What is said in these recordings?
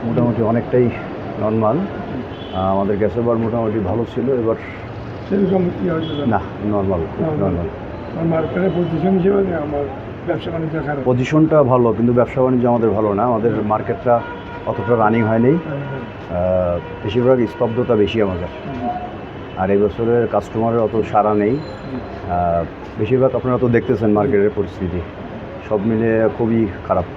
মোটামুটি অনেকটাই নর্মাল। আমাদের গ্যাসের বার মোটামুটি ভালো ছিল, এবার সেরকম কি হয়েছে না, নর্মাল, খুব নর্মাল। মার্কেটের পজিশন হিসেবে আমার ব্যবসা বাণিজ্য খারাপ। পজিশনটা ভালো, কিন্তু ব্যবসা বাণিজ্য আমাদের ভালো না। আমাদের মার্কেটটা অতটা রানিং হয়নি, বেশিরভাগ স্তব্ধতা বেশি আমাদের। আর এই বছরের কাস্টমারের অত সাড়া নেই। বেশিরভাগ আপনারা তো দেখতেছেন মার্কেটের পরিস্থিতি, সব মিলে খুবই খারাপ।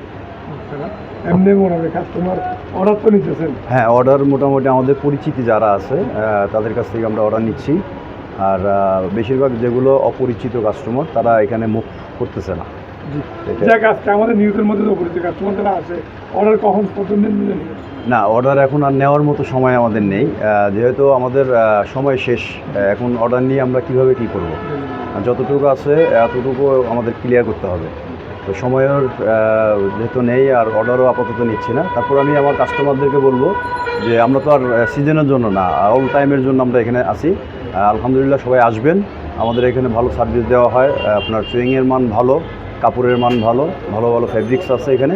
এমনি মোটামুটি কাস্টমার অর্ডার তো নিতেছেন? হ্যাঁ, অর্ডার মোটামুটি আমাদের পরিচিতি যারা আছে তাদের কাছ থেকে আমরা অর্ডার নিচ্ছি। আর বেশিরভাগ যেগুলো অপরিচিত কাস্টমার, তারা এখানে মুখ করতেছে না। আমাদের নিউজের মধ্যে অপরিচিত কাস্টমার যারা আছে, অর্ডার কখন প্রথম দিন না, অর্ডার এখন আর নেওয়ার মতো সময় আমাদের নেই, যেহেতু আমাদের সময় শেষ। এখন অর্ডার নিয়ে আমরা কিভাবে কি করব? যতটুকু আছে এতটুকু আমাদের ক্লিয়ার করতে হবে। তো সময়ের যেহেতু নেই, আর অর্ডারও আপাতত নিচ্ছি না। তারপর আমি আমার কাস্টমারদেরকে বলবো যে আমরা তো আর সিজনের জন্য না, অল টাইমের জন্য আমরা এখানে আসি। আলহামদুলিল্লাহ, সবাই আসবেন। আমাদের এখানে ভালো সার্ভিস দেওয়া হয়। আপনার সুইংয়ের মান ভালো, কাপড়ের মান ভালো, ভালো ভালো ফ্যাব্রিক্স আছে এখানে।